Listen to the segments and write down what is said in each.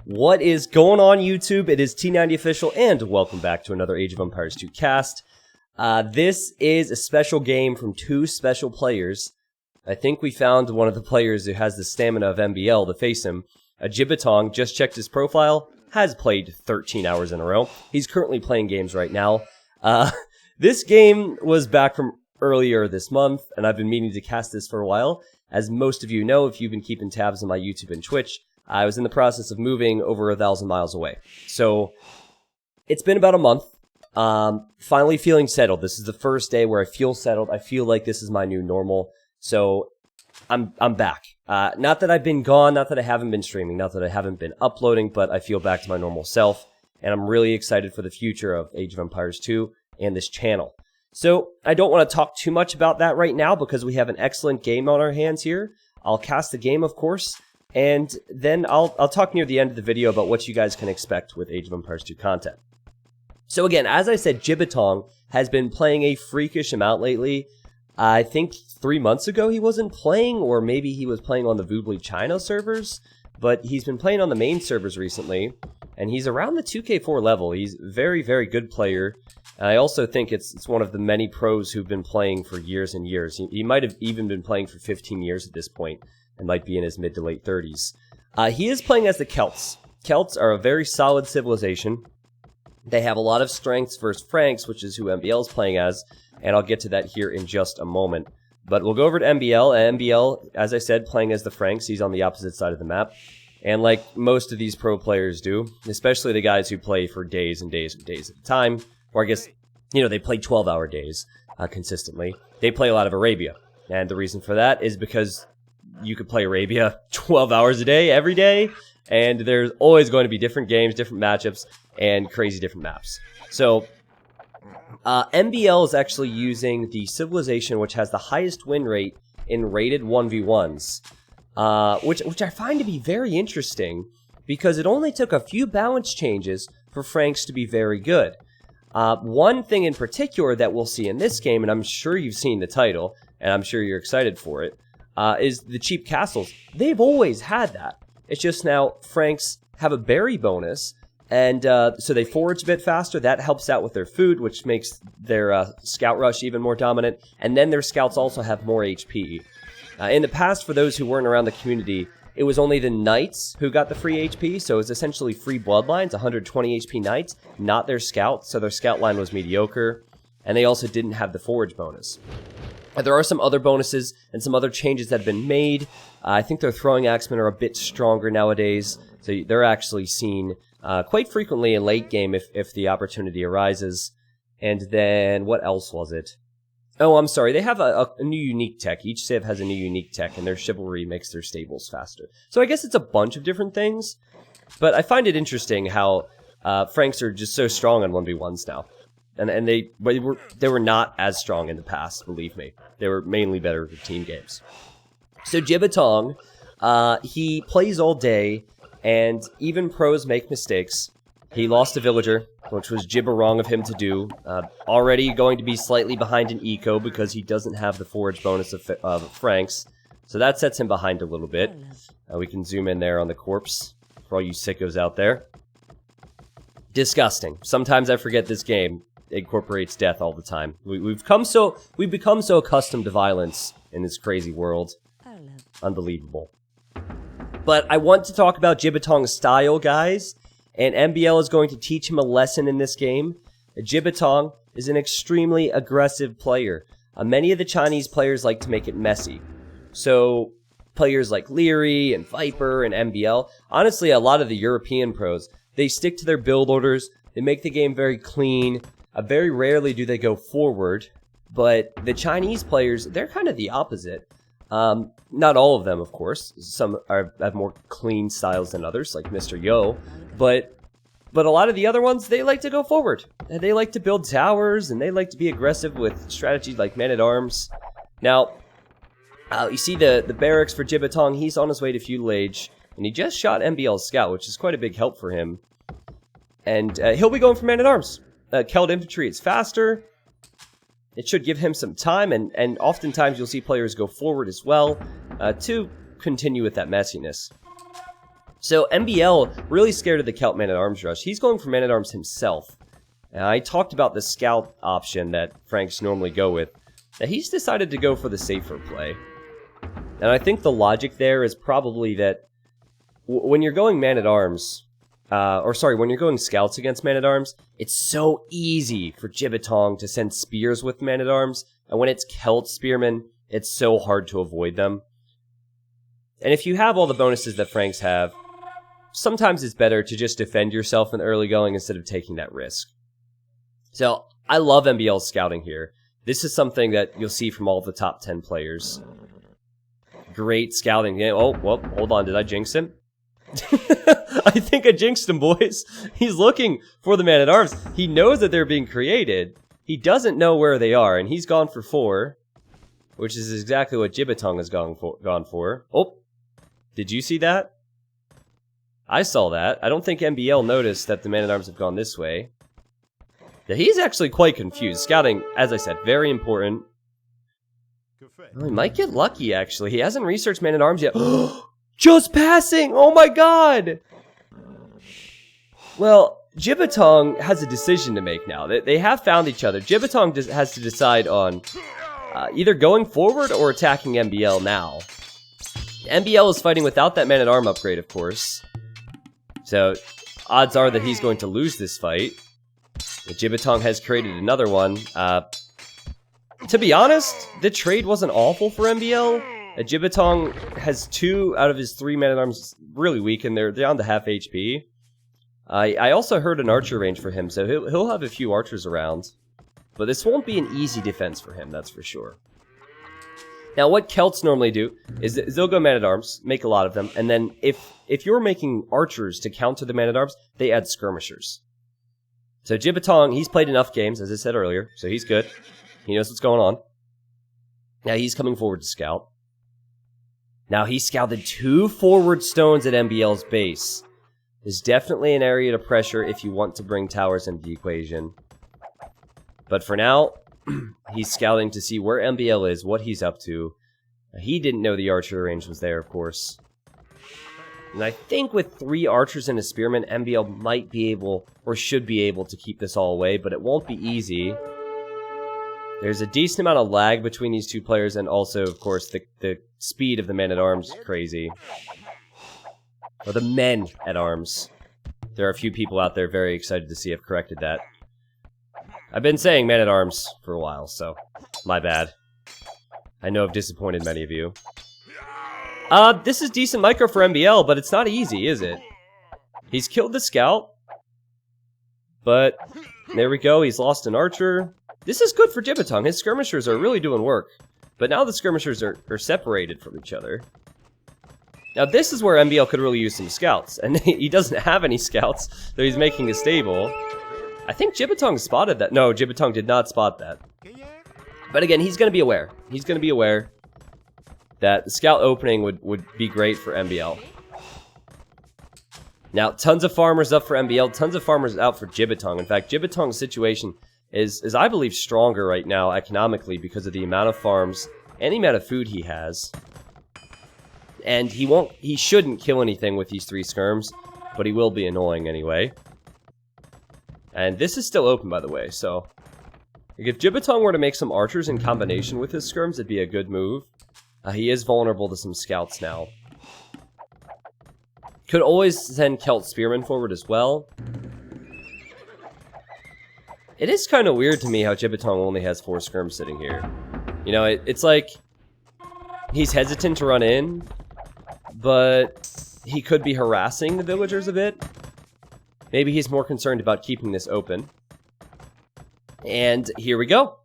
What is going on, YouTube? It is T90 Official, and welcome back to another Age of Empires 2 cast. This is a special game from two special players. I think we found one of the players who has the stamina of MBL to face him. Jibatong just checked his profile, has played 13 hours in a row. He's currently playing games right now. This game was back from earlier this month, and I've been meaning to cast this for a while. As most of you know, if you've been keeping tabs on my YouTube and Twitch, I was in the process of moving over 1,000 miles away. So, it's been about a month. Finally feeling settled. This is the first day where I feel settled. I feel like this is my new normal. So, I'm back. Not that I've been gone, not that I haven't been streaming, not that I haven't been uploading, but I feel back to my normal self. And I'm really excited for the future of Age of Empires 2 and this channel. So, I don't want to talk too much about that right now because we have an excellent game on our hands here. I'll cast the game, of course. And then I'll talk near the end of the video about what you guys can expect with Age of Empires 2 content. So again, as I said, Jibatong has been playing a freakish amount lately. I think 3 months ago he wasn't playing, or maybe he was playing on the Feudal China servers. But he's been playing on the main servers recently, and he's around the 2K4 level. He's a very, very good player. And I also think it's one of the many pros who've been playing for years and years. He might have even been playing for 15 years at this point. And might be in his mid to late 30s. He is playing as the Celts. Celts are a very solid civilization. They have a lot of strengths versus Franks, which is who MBL is playing as, and I'll get to that here in just a moment. But we'll go over to MBL, and MBL, as I said, playing as the Franks. He's on the opposite side of the map. And like most of these pro players do, especially the guys who play for days and days and days at a time, or I guess, you know, they play 12-hour days consistently. They play a lot of Arabia. And the reason for that is because you could play Arabia 12 hours a day, every day, and there's always going to be different games, different matchups, and crazy different maps. So, MBL is actually using the civilization which has the highest win rate in rated 1v1s, which I find to be very interesting, because it only took a few balance changes for Franks to be very good. One thing in particular that we'll see in this game, and I'm sure you've seen the title, and I'm sure you're excited for it, is the cheap castles. They've always had that. It's just now Franks have a berry bonus, and so they forage a bit faster. That helps out with their food, which makes their scout rush even more dominant. And then their scouts also have more HP. In the past, for those who weren't around the community, it was only the knights who got the free HP, so it was essentially free bloodlines, 120 HP knights, not their scouts, so their scout line was mediocre. And they also didn't have the forage bonus. There are some other bonuses and some other changes that have been made. I think their throwing axemen are a bit stronger nowadays, so they're actually seen quite frequently in late game if the opportunity arises. And then, what else was it? Oh, I'm sorry, they have a new unique tech. Each civ has a new unique tech, and their chivalry makes their stables faster. So I guess it's a bunch of different things, but I find it interesting how Franks are just so strong on 1v1s now. And they were not as strong in the past, believe me. They were mainly better at team games. So Jibatong, he plays all day, and even pros make mistakes. He lost a villager, which was wrong of him to do. Already going to be slightly behind in eco because he doesn't have the forage bonus of Franks. So that sets him behind a little bit. We can zoom in there on the corpse for all you sickos out there. Disgusting. Sometimes I forget this game incorporates death all the time. We've become so accustomed to violence in this crazy world. Unbelievable. But I want to talk about Jibatong's style, guys, and MBL is going to teach him a lesson in this game. Jibatong is an extremely aggressive player. Many of the Chinese players like to make it messy. So players like Leary and Viper and MBL, honestly a lot of the European pros, they stick to their build orders, they make the game very clean. Very rarely do they go forward, but the Chinese players, they're kind of the opposite. Not all of them, of course. Some have more clean styles than others, like Mr. Yo, but a lot of the other ones, they like to go forward. And they like to build towers, and they like to be aggressive with strategies like man-at-arms. Now, you see the barracks for Jibatong, he's on his way to Feudal Age, and he just shot MBL's scout, which is quite a big help for him. And he'll be going for man-at-arms. Celt infantry is faster. It should give him some time, and oftentimes you'll see players go forward as well to continue with that messiness. So MBL really scared of the Celt Man-at-Arms rush. He's going for Man-at-Arms himself. And I talked about the scout option that Franks normally go with. Now he's decided to go for the safer play. And I think the logic there is probably that when you're going Man-at-Arms, when you're going scouts against Man-at-Arms, it's so easy for Jibatong to send spears with Man-at-Arms, and when it's Celt Spearmen, it's so hard to avoid them. And if you have all the bonuses that Franks have, sometimes it's better to just defend yourself in the early going instead of taking that risk. So, I love MBL's scouting here. This is something that you'll see from all the top 10 players. Great scouting. Oh, well, hold on, did I jinx him? I think I jinxed him, boys. He's looking for the Man-at-Arms. He knows that they're being created. He doesn't know where they are, and he's gone for 4. Which is exactly what Jibatong has gone for. Oh, did you see that? I saw that. I don't think MBL noticed that the Man-at-Arms have gone this way. Yeah, he's actually quite confused. Scouting, as I said, very important. Well, he might get lucky, actually. He hasn't researched Man-at-Arms yet. Just passing! Oh my god! Well, Jibatong has a decision to make now. They have found each other. Jibatong has to decide on either going forward or attacking MBL now. MBL is fighting without that Man-at-Arm upgrade, of course. So, odds are that he's going to lose this fight. Jibatong has created another one. To be honest, the trade wasn't awful for MBL. Jibatong has 2 out of his 3 Man-at-Arms really weak, and they're down to half HP. I also heard an archer range for him, so he'll have a few archers around. But this won't be an easy defense for him, that's for sure. Now, what Celts normally do is they'll go Man-at-Arms, make a lot of them, and then if you're making archers to counter the Man-at-Arms, they add skirmishers. So Jibatong, he's played enough games, as I said earlier, so he's good. He knows what's going on. Now he's coming forward to scout. Now he scouted 2 forward stones at MBL's base. There's definitely an area to pressure if you want to bring towers into the equation. But for now, he's scouting to see where MBL is, what he's up to. He didn't know the archer range was there, of course. And I think with 3 archers and a spearman, MBL might be able, or should be able, to keep this all away, but it won't be easy. There's a decent amount of lag between these 2 players, and also, of course, the speed of the Man-at-Arms is crazy. Or the men-at-Arms. There are a few people out there very excited to see I've corrected that. I've been saying Man-at-Arms for a while, so my bad. I know I've disappointed many of you. This is decent micro for MBL, but it's not easy, is it? He's killed the scout. But, there we go, he's lost an archer. This is good for Jibatong. His skirmishers are really doing work. But now the skirmishers are separated from each other. Now this is where MBL could really use some scouts. And he doesn't have any scouts, so he's making a stable. I think Jibatong spotted that. No, Jibatong did not spot that. But again, he's going to be aware. He's going to be aware that the scout opening would be great for MBL. Now, tons of farmers up for MBL, tons of farmers out for Jibatong. In fact, Jibatong's situation is I believe, stronger right now economically because of the amount of farms and the amount of food he has. And he shouldn't kill anything with these 3 skirms, but he will be annoying anyway. And this is still open, by the way, so if Jibatong were to make some archers in combination with his skirms, it'd be a good move. He is vulnerable to some scouts now. Could always send Celt Spearmen forward as well. It is kind of weird to me how Jibatong only has 4 skirms sitting here. You know, it's like he's hesitant to run in, but he could be harassing the villagers a bit. Maybe he's more concerned about keeping this open. And here we go.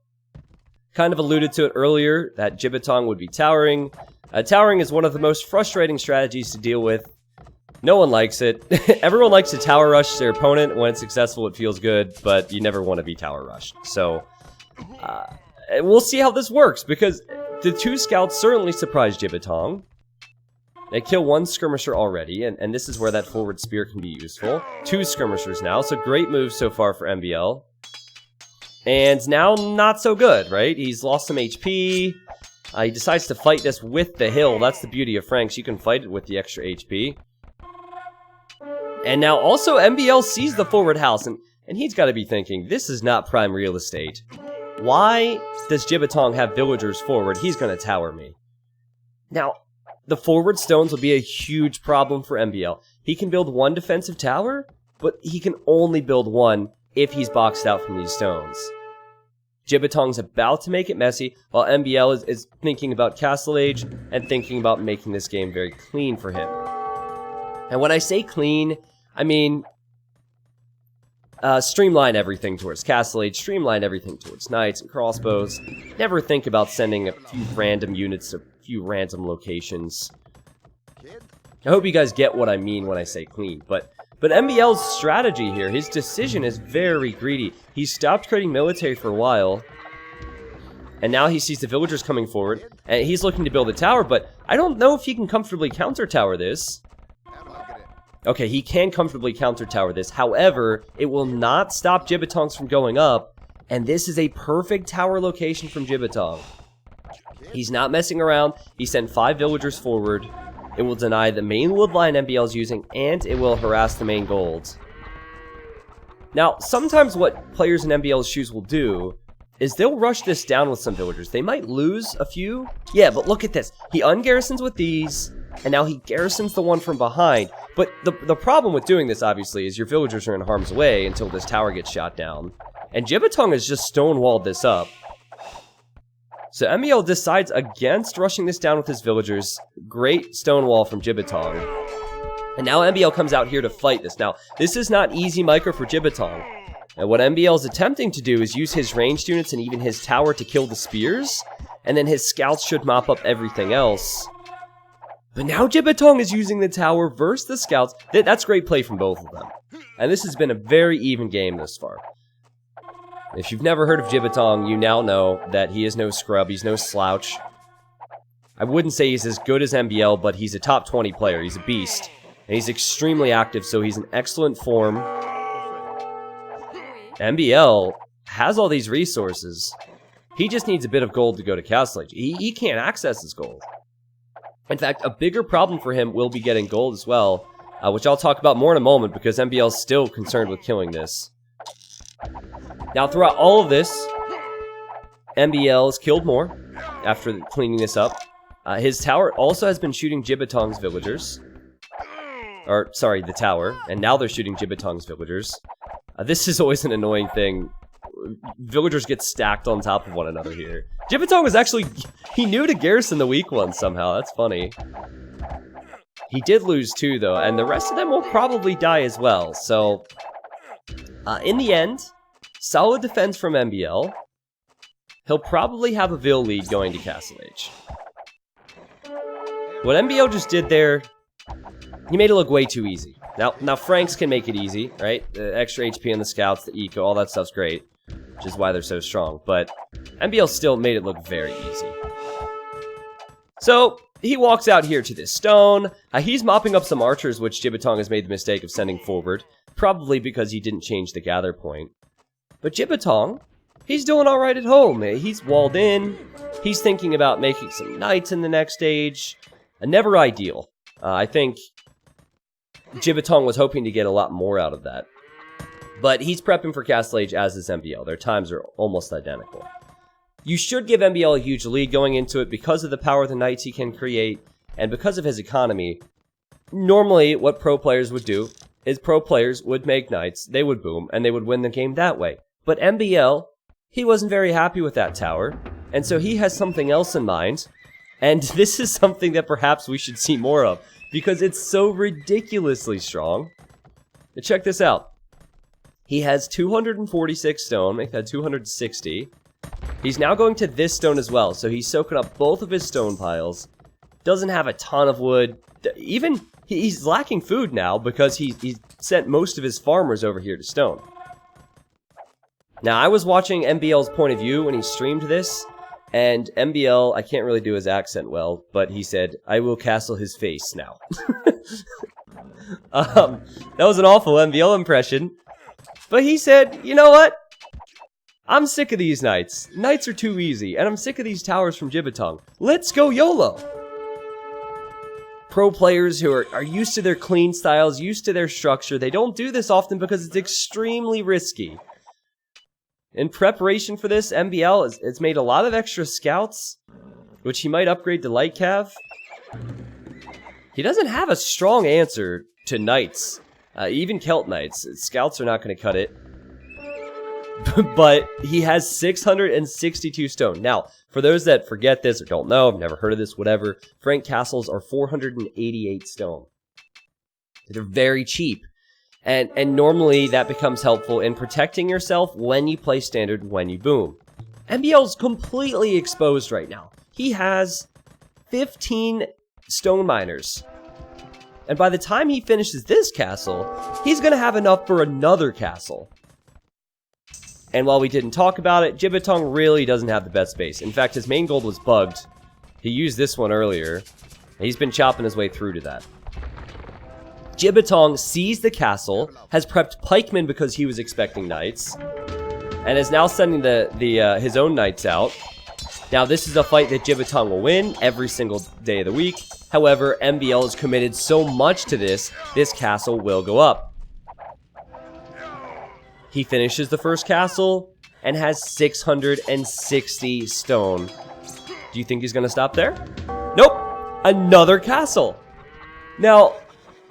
Kind of alluded to it earlier, that Jibatong would be towering. Towering is one of the most frustrating strategies to deal with. No one likes it. Everyone likes to tower rush their opponent. When it's successful, it feels good, but you never want to be tower rushed. So, we'll see how this works, because the 2 scouts certainly surprised Jibatong. They kill 1 skirmisher already, and this is where that forward spear can be useful. 2 skirmishers now, so great move so far for MBL. And now, not so good, right? He's lost some HP. He decides to fight this with the hill. That's the beauty of Franks. You can fight it with the extra HP. And now also MBL sees the forward house, and he's got to be thinking, this is not prime real estate. Why does Jibatong have villagers forward? He's going to tower me. Now, the forward stones will be a huge problem for MBL. He can build one defensive tower, but he can only build one if he's boxed out from these stones. Jibatong's about to make it messy, while MBL is thinking about Castle Age and thinking about making this game very clean for him. And when I say clean, I mean streamline everything towards Castle Age, streamline everything towards knights and crossbows. Never think about sending a few random units to a few random locations. I hope you guys get what I mean when I say clean, but MBL's strategy here, his decision is very greedy. He stopped creating military for a while, and now he sees the villagers coming forward, and he's looking to build a tower, but I don't know if he can comfortably counter-tower this. Okay, he can comfortably counter-tower this. However, it will not stop Jibatongs from going up, and this is a perfect tower location from Jibatong. He's not messing around. He sent 5 villagers forward. It will deny the main wood line MBL is using, and it will harass the main gold. Now, sometimes what players in MBL's shoes will do is they'll rush this down with some villagers. They might lose a few. Yeah, but look at this. He ungarrisons with these, and now he garrisons the one from behind. But the problem with doing this, obviously, is your villagers are in harm's way until this tower gets shot down. And Jibatong has just stonewalled this up. So MBL decides against rushing this down with his villagers. Great stonewall from Jibatong. And now MBL comes out here to fight this. Now, this is not easy micro for Jibatong. And what MBL is attempting to do is use his ranged units and even his tower to kill the spears. And then his scouts should mop up everything else. But now Jibatong is using the tower versus the scouts. That's great play from both of them. And this has been a very even game thus far. If you've never heard of Jibatong, you now know that he is no scrub, he's no slouch. I wouldn't say he's as good as MBL, but he's a top 20 player, he's a beast. And he's extremely active, so he's in excellent form. MBL has all these resources. He just needs a bit of gold to go to Castle Age. He can't access his gold. In fact, a bigger problem for him will be getting gold as well, which I'll talk about more in a moment, because MBL is still concerned with killing this. Now, throughout all of this, MBL has killed more after cleaning this up. His tower also has been shooting Jibatong's villagers. Or, sorry, the tower. And now they're shooting Jibatong's villagers. This is always an annoying thing. Villagers get stacked on top of one another here. Jibatong was actually... He knew to garrison the weak ones somehow. That's funny. He did lose 2, though. And the rest of them will probably die as well. So, in the end... Solid defense from MBL. He'll probably have a Vil lead going to Castle Age. What MBL just did there, he made it look way too easy. Now Franks can make it easy, right? The extra HP on the scouts, the eco, all that stuff's great, which is why they're so strong. But MBL still made it look very easy. So he walks out here to this stone. He's mopping up some archers, which Jibatong has made the mistake of sending forward, probably because he didn't change the gather point. But Jibatong, he's doing alright at home. He's walled in. He's thinking about making some knights in the next stage. Never ideal. I think Jibatong was hoping to get a lot more out of that. But he's prepping for Castle Age, as is MBL. Their times are almost identical. You should give MBL a huge lead going into it because of the power of the knights he can create, and because of his economy. Normally, what pro players would do is pro players would make knights, they would boom, and they would win the game that way. But MBL, he wasn't very happy with that tower, and so he has something else in mind, and this is something that perhaps we should see more of, because it's so ridiculously strong. But check this out. He has 246 stone, make that 260. He's now going to this stone as well, so he's soaking up both of his stone piles. Doesn't have a ton of wood. Even, he's lacking food now, because he sent most of his farmers over here to stone. Now, I was watching MBL's point of view when he streamed this, and MBL, I can't really do his accent well, but he said, "I will castle his face now." That was an awful MBL impression, but he said, you know what? I'm sick of these knights. Knights are too easy, and I'm sick of these towers from Jibatong. Let's go YOLO! pro players who are used to their clean styles, used to their structure, they don't do this often because it's extremely risky. In preparation for this, MBL has made a lot of extra scouts, which he might upgrade to light cav. He doesn't have a strong answer to knights, even Celt knights. Scouts are not going to cut it. But he has 662 stone. Now, for those that forget this or don't know, I've never heard of this, whatever, Frank castles are 488 stone. They're very cheap. And normally that becomes helpful in protecting yourself when you play standard, when you boom. MBL's completely exposed right now. He has 15 stone miners. And by the time he finishes this castle, he's going to have enough for another castle. And while we didn't talk about it, Jibatong really doesn't have the best base. In fact, his main gold was bugged. He used this one earlier. He's been chopping his way through to that. Jibatong sees the castle, has prepped pikemen because he was expecting knights, and is now sending his own knights out. Now, this is a fight that Jibatong will win every single day of the week. However, MBL is committed so much to this castle will go up. He finishes the first castle and has 660 stone. Do you think he's going to stop there? Nope! Another castle! Now,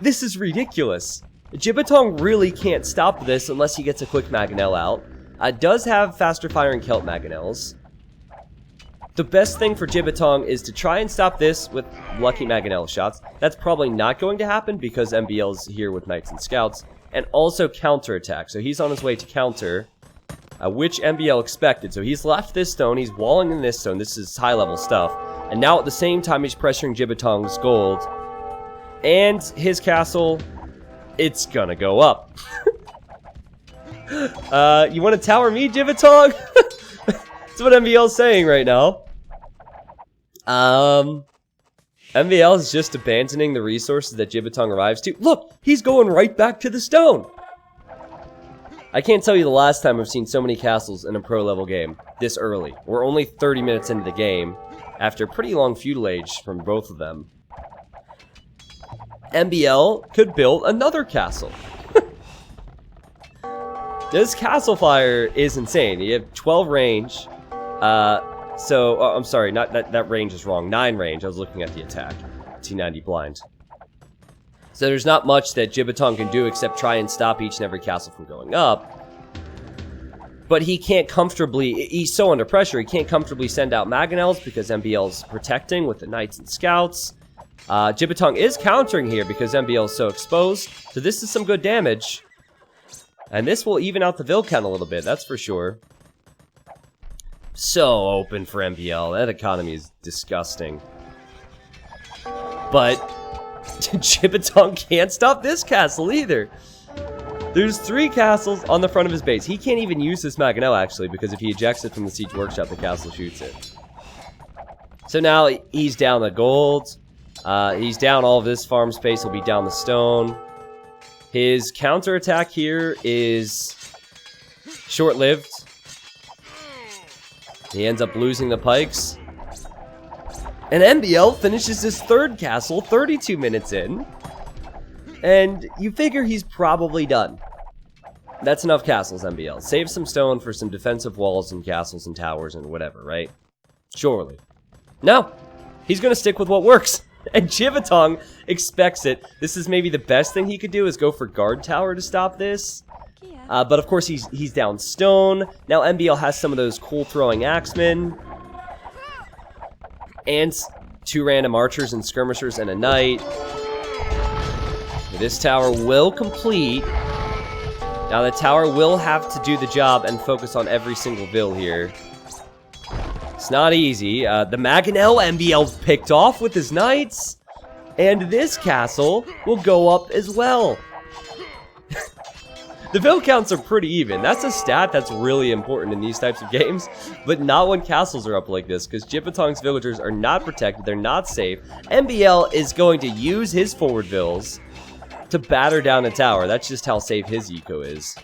this is ridiculous. Jibatong really can't stop this unless he gets a quick Mangonel out. Does have faster firing Celt Mangonels. The best thing for Jibatong is to try and stop this with lucky Mangonel shots. That's probably not going to happen because MBL's here with Knights and Scouts. And also counterattack. So he's on his way to counter, which MBL expected. So he's left this stone, he's walling in this stone. This is high level stuff. And now at the same time he's pressuring Jibatong's gold. And his castle, it's gonna go up. You want to tower me, Jibatong? That's what MBL's saying right now. MBL is just abandoning the resources that Jibatong arrives to. Look, he's going right back to the stone. I can't tell you the last time I've seen so many castles in a pro level game this early. We're only 30 minutes into the game after a pretty long feudal age from both of them. MBL could build another castle. This castle fire is insane. You have 12 range. I'm sorry, not that range is wrong. 9 range. I was looking at the attack. T90 blind. So there's not much that Jibatong can do except try and stop each and every castle from going up. But he can't comfortably, he's so under pressure, he can't comfortably send out Mangonels because MBL's protecting with the Knights and Scouts. Jibatong is countering here because MBL is so exposed. So this is some good damage. And this will even out the Vil count a little bit, that's for sure. So open for MBL. That economy is disgusting. But Jibatong can't stop this castle either. There's 3 castles on the front of his base. He can't even use this Mangonel actually because if he ejects it from the Siege Workshop, the castle shoots it. So now he's down the gold. He's down all of this farm space. He'll be down the stone. His counterattack here is short-lived. He ends up losing the pikes. And MBL finishes his 3rd castle 32 minutes in. And you figure he's probably done. That's enough castles, MBL. Save some stone for some defensive walls and castles and towers and whatever, right? Surely. No. He's going to stick with what works. And Jibatong expects it. This is maybe the best thing he could do is go for guard tower to stop this. But of course he's down stone. Now MBL has some of those cool throwing axemen. And 2 random archers and skirmishers and a knight. This tower will complete. Now the tower will have to do the job and focus on every single Vil here. It's not easy. The Mangonel MBL picked off with his knights. And this castle will go up as well. The Vil counts are pretty even. That's a stat that's really important in these types of games. But not when castles are up like this. Because Jibatong's villagers are not protected. They're not safe. MBL is going to use his forward Vils to batter down a tower. That's just how safe his eco is.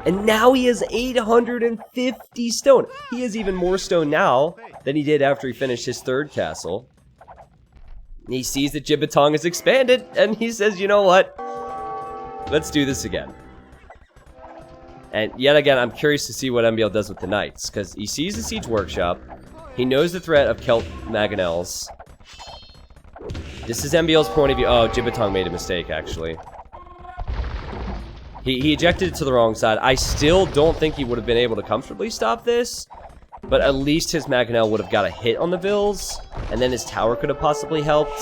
And now he has 850 stone. He has even more stone now than he did after he finished his 3rd castle. He sees that Jibatong is expanded, and he says, you know what? Let's do this again. And yet again, I'm curious to see what MBL does with the Knights, because he sees the Siege Workshop. He knows the threat of Celt Mangonels. This is MBL's point of view. Oh, Jibatong made a mistake, actually. He ejected it to the wrong side. I still don't think he would have been able to comfortably stop this, but at least his Mangonel would have got a hit on the Vills, and then his tower could have possibly helped.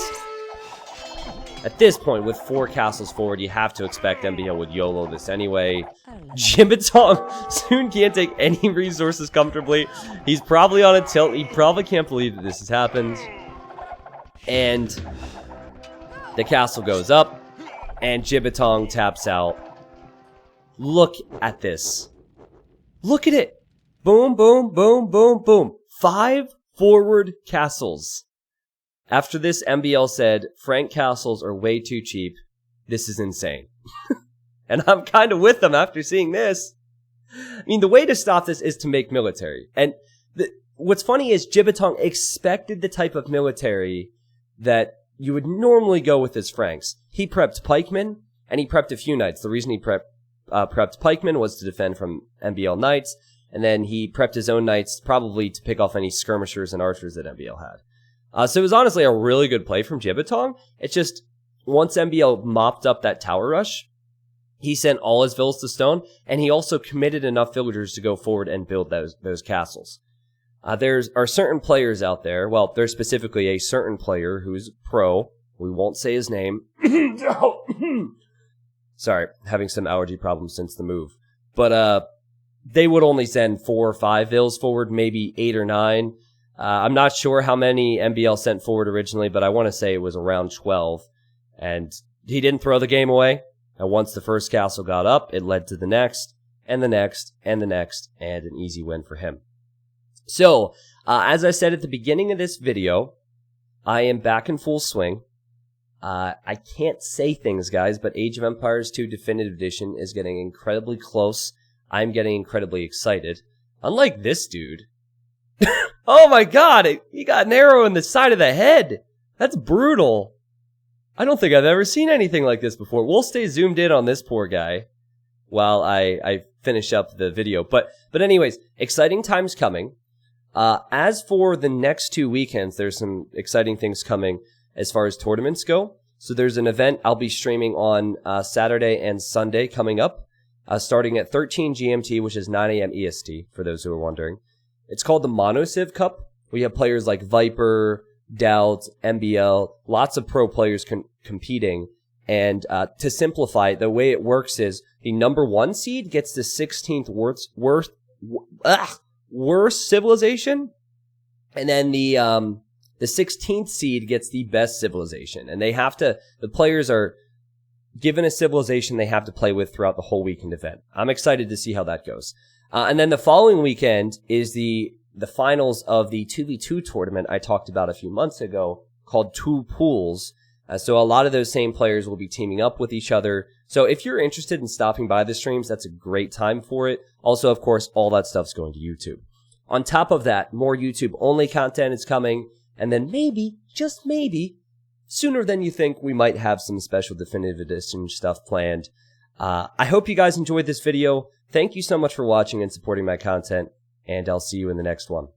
At this point, with 4 castles forward, you have to expect MBL would YOLO this anyway. Jibatong soon can't take any resources comfortably. He's probably on a tilt. He probably can't believe that this has happened. And the castle goes up, and Jibatong taps out. Look at this. Look at it. Boom, boom, boom, boom, boom. 5 forward castles. After this, MBL said, Frank castles are way too cheap. This is insane. And I'm kind of with them after seeing this. I mean, the way to stop this is to make military. And what's funny is Jibatong expected the type of military that you would normally go with as Franks. He prepped pikemen, and he prepped a few knights. The reason he prepped pikemen was to defend from MBL knights, and then he prepped his own knights probably to pick off any skirmishers and archers that MBL had. So it was honestly a really good play from Jibatong. It's just, once MBL mopped up that tower rush, he sent all his villas to stone, and he also committed enough villagers to go forward and build those castles. There are certain players out there, well, there's specifically a certain player who's pro, we won't say his name. Sorry, having some allergy problems since the move. But they would only send 4 or 5 vills forward, maybe 8 or 9. I'm not sure how many MBL sent forward originally, but I want to say it was around 12. And he didn't throw the game away. And once the first castle got up, it led to the next, and the next, and the next, and an easy win for him. So, as I said at the beginning of this video, I am back in full swing. I can't say things, guys, but Age of Empires 2 Definitive Edition is getting incredibly close. I'm getting incredibly excited. Unlike this dude. Oh my god, he got an arrow in the side of the head. That's brutal. I don't think I've ever seen anything like this before. We'll stay zoomed in on this poor guy while I finish up the video. But anyways, exciting times coming. As for the next 2 weekends, there's some exciting things coming as far as tournaments go. So there's an event I'll be streaming on Saturday and Sunday coming up, starting at 13 GMT, which is 9 a.m. EST, for those who are wondering. It's called the Monociv Cup. We have players like Viper, Delt, MBL, lots of pro players competing. And to simplify, the way it works is the number 1 seed gets the 16th worst civilization, and then the 16th seed gets the best civilization. And they have to, the players are given a civilization they have to play with throughout the whole weekend event. I'm excited to see how that goes. And then the following weekend is the finals of the 2v2 tournament I talked about a few months ago, called Two Pools. So a lot of those same players will be teaming up with each other. So if you're interested in stopping by the streams, that's a great time for it. Also, of course, all that stuff's going to YouTube. On top of that, more YouTube-only content is coming. And then maybe, just maybe, sooner than you think, we might have some special Definitive Edition stuff planned. I hope you guys enjoyed this video. Thank you so much for watching and supporting my content, and I'll see you in the next one.